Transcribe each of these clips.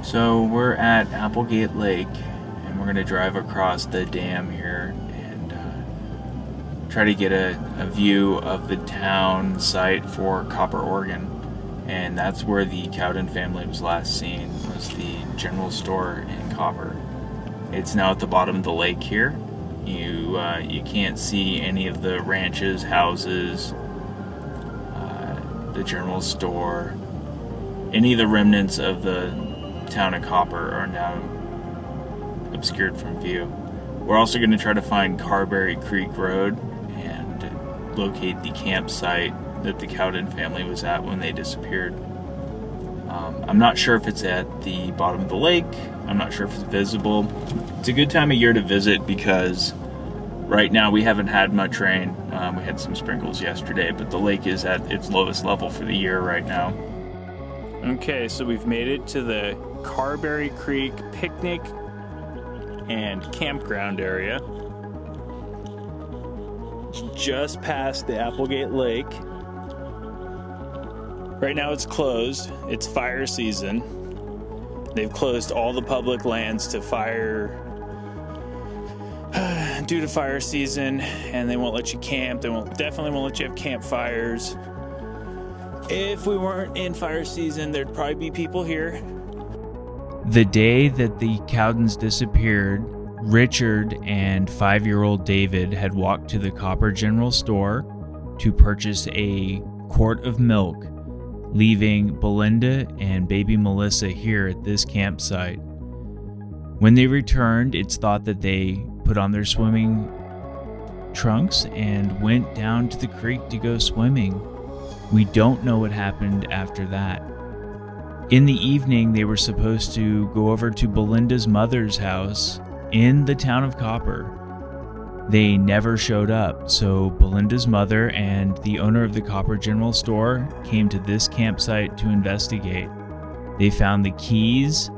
So we're at Applegate Lake, and we're going to drive across the dam here and try to get a view of the town site for Copper, Oregon. And that's where the Cowden family was last seen, was the general store in Copper. It's now at the bottom of the lake here. You can't see any of the ranches, houses, the general store. Any of the remnants of the town of Copper are now obscured from view. We're also going to try to find Carberry Creek Road and locate the campsite that the Cowden family was at when they disappeared. I'm not sure if it's at the bottom of the lake. I'm not sure if it's visible. It's a good time of year to visit because right now we haven't had much rain. We had some sprinkles yesterday, but the lake is at its lowest level for the year right now. Okay, so we've made it to the Carberry Creek picnic and campground area. It's just past the Applegate Lake. Right now it's closed. It's fire season. They've closed all the public lands to fire due to fire season, and they won't let you camp. They definitely won't let you have campfires. If we weren't in fire season, there'd probably be people here. The day that the Cowdens disappeared, Richard and 5-year-old David had walked to the Copper General Store to purchase a quart of milk, leaving Belinda and baby Melissa here at this campsite. When they returned, it's thought that they put on their swimming trunks and went down to the creek to go swimming. We don't know what happened after that. In the evening, they were supposed to go over to Belinda's mother's house in the town of Copper. They never showed up, so Belinda's mother and the owner of the Copper General Store came to this campsite to investigate. They found the keys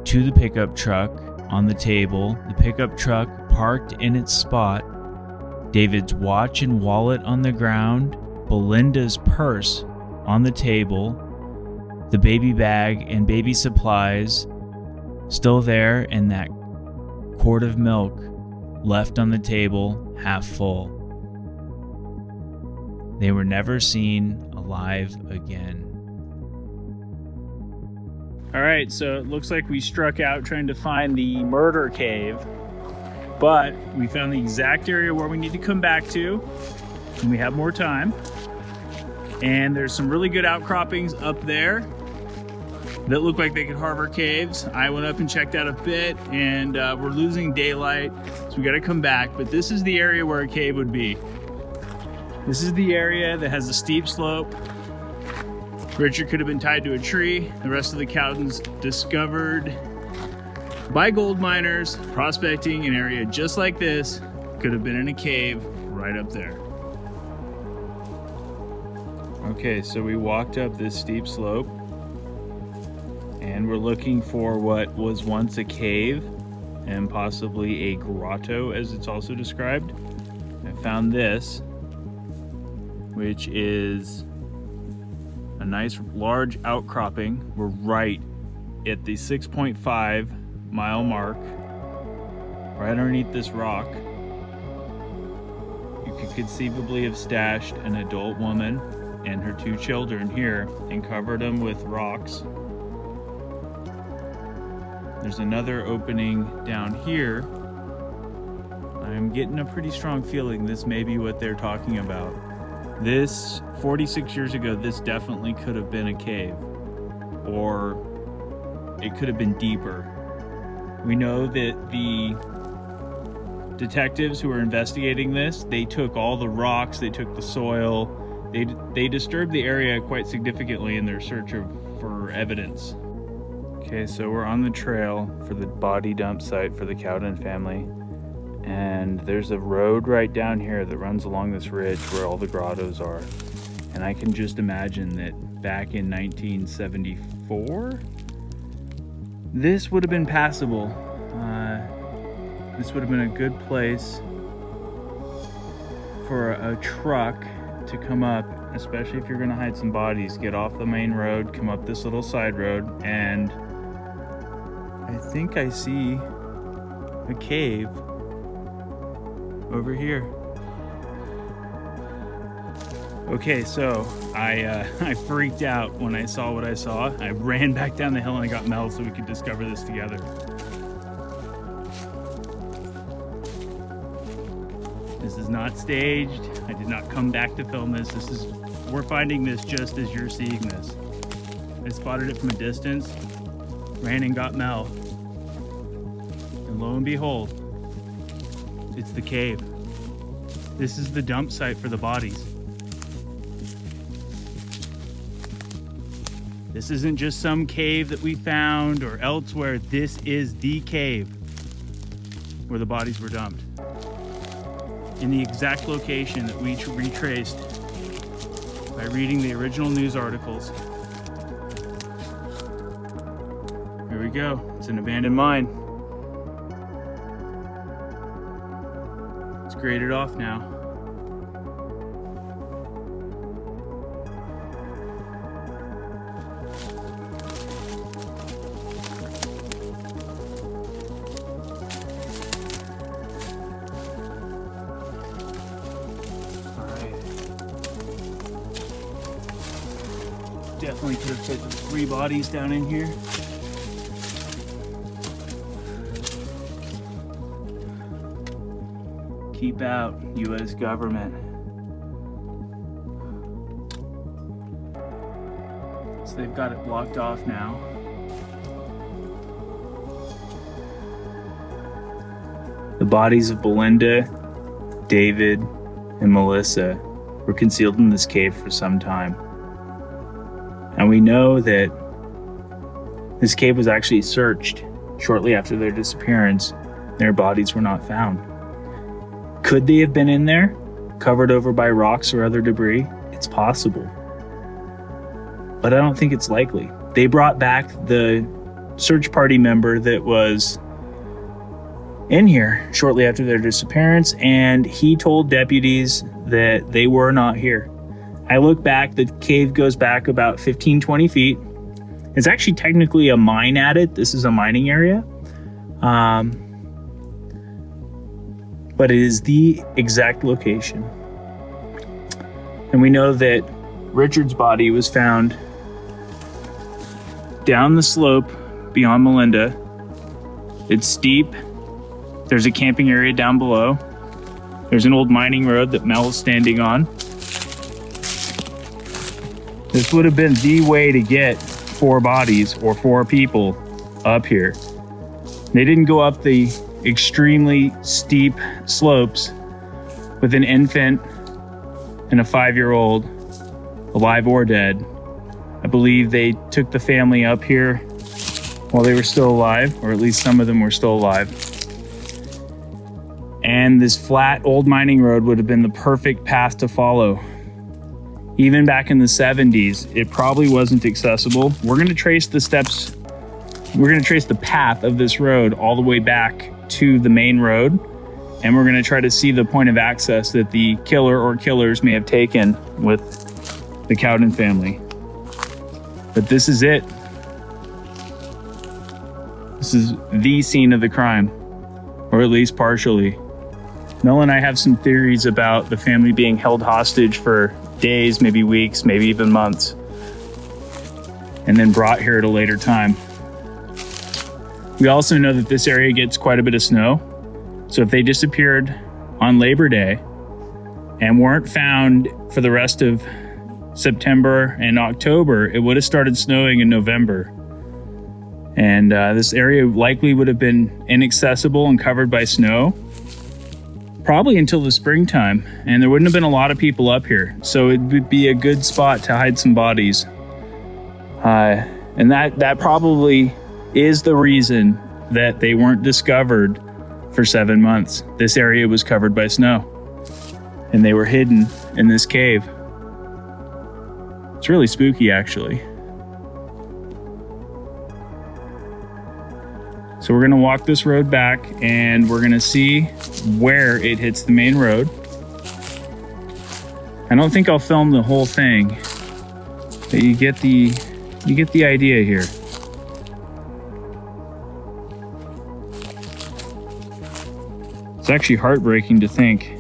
to the pickup truck on the table, the pickup truck parked in its spot, David's watch and wallet on the ground, Belinda's purse on the table, the baby bag and baby supplies still there, and that quart of milk left on the table half full. They were never seen alive again. Alright, so it looks like we struck out trying to find the murder cave, but we found the exact area where we need to come back to, and we have more time. And there's some really good outcroppings up there that look like they could harbor caves. I went up and checked out a bit, and we're losing daylight, so we gotta come back. But this is the area where a cave would be. This is the area that has a steep slope. Richard could have been tied to a tree. The rest of the Cowdens discovered by gold miners prospecting an area just like this. Could have been in a cave right up there. Okay, so we walked up this steep slope and we're looking for what was once a cave and possibly a grotto, as it's also described. I found this, which is a nice large outcropping. We're right at the 6.5 mile mark, right underneath this rock. You could conceivably have stashed an adult woman and her 2 children here and covered them with rocks. There's another opening down here. I'm getting a pretty strong feeling this may be what they're talking about. This, 46 years ago, this definitely could have been a cave, or it could have been deeper. We know that the detectives who were investigating this, they took all the rocks, they took the soil, they disturbed the area quite significantly in their search for evidence. Okay, so we're on the trail for the body dump site for the Cowden family. And there's a road right down here that runs along this ridge where all the grottos are. And I can just imagine that back in 1974, this would have been passable. This would have been a good place for a truck to come up, especially if you're gonna hide some bodies. Get off the main road, come up this little side road, and I think I see a cave over here. Okay, so I freaked out when I saw what I saw. I ran back down the hill and I got Mel so we could discover this together. This is not staged. I did not come back to film this. We're finding this just as you're seeing this. I spotted it from a distance, ran and got Mel, and lo and behold, it's the cave. This is the dump site for the bodies. This isn't just some cave that we found or elsewhere. This is the cave where the bodies were dumped. In the exact location that we retraced by reading the original news articles. Here we go. It's an abandoned mine. It's graded off now. Definitely could have fit 3 bodies down in here. Keep out, U.S. government. So they've got it blocked off now. The bodies of Belinda, David, and Melissa were concealed in this cave for some time. And we know that this cave was actually searched shortly after their disappearance. Their bodies were not found. Could they have been in there, covered over by rocks or other debris? It's possible. But I don't think it's likely. They brought back the search party member that was in here shortly after their disappearance, and he told deputies that they were not here. I look back, the cave goes back about 15, 20 feet. It's actually technically a mine at it. This is a mining area. But it is the exact location. And we know that Richard's body was found down the slope beyond Melinda. It's steep. There's a camping area down below. There's an old mining road that Mel is standing on. This would have been the way to get 4 bodies or 4 people up here. They didn't go up the extremely steep slopes with an infant and a 5-year-old, alive or dead. I believe they took the family up here while they were still alive, or at least some of them were still alive. And this flat old mining road would have been the perfect path to follow. Even back in the 70s, it probably wasn't accessible. We're going to trace the steps. We're going to trace the path of this road all the way back to the main road. And we're going to try to see the point of access that the killer or killers may have taken with the Cowden family. But this is it. This is the scene of the crime, or at least partially. Mel and I have some theories about the family being held hostage for days, maybe weeks, maybe even months, and then brought here at a later time. We also know that this area gets quite a bit of snow. So if they disappeared on Labor Day and weren't found for the rest of September and October, it would have started snowing in November. And this area likely would have been inaccessible and covered by snow, probably until the springtime, and there wouldn't have been a lot of people up here, so it would be a good spot to hide some bodies. And that probably is the reason that they weren't discovered for 7 months. This area was covered by snow, and they were hidden in this cave. It's really spooky, actually. So we're gonna walk this road back and we're gonna see where it hits the main road. I don't think I'll film the whole thing, but you get the idea here. It's actually heartbreaking to think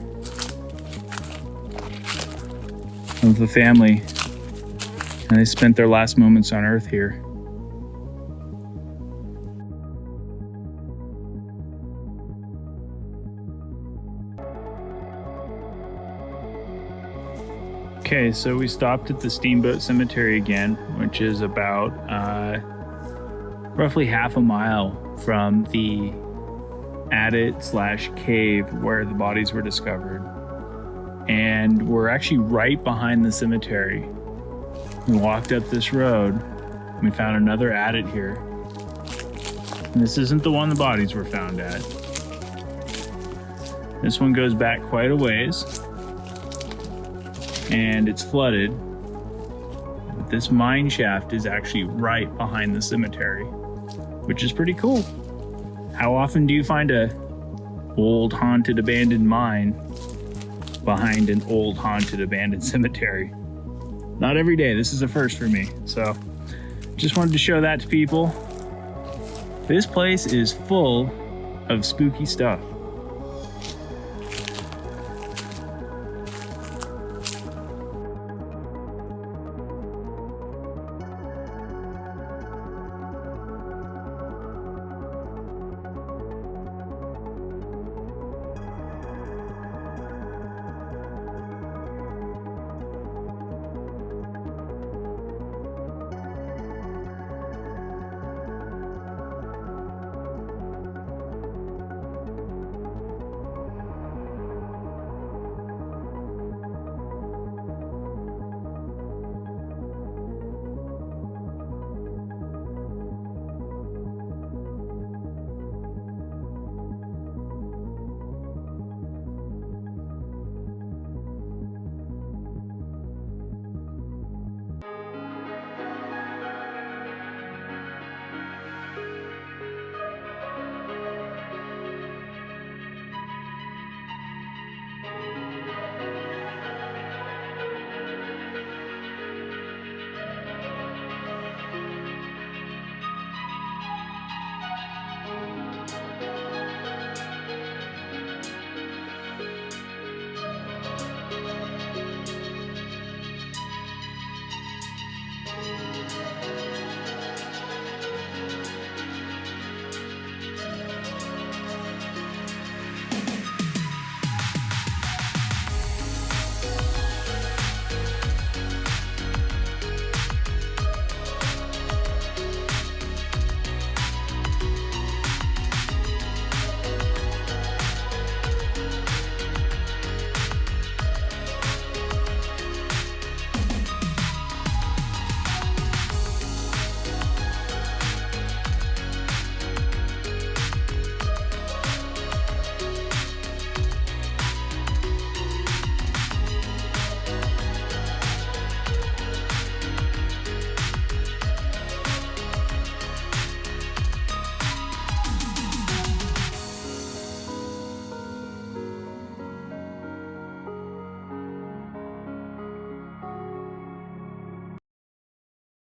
of the family, and they spent their last moments on Earth here. Okay, so we stopped at the Steamboat Cemetery again, which is about roughly half a mile from the adit/cave where the bodies were discovered. And we're actually right behind the cemetery. We walked up this road, and we found another adit here. And this isn't the one the bodies were found at. This one goes back quite a ways, and it's flooded. But this mine shaft is actually right behind the cemetery, which is pretty cool. How often do you find a old haunted abandoned mine behind an old haunted abandoned cemetery? Not every day. This is a first for me. So just wanted to show that to people. This place is full of spooky stuff.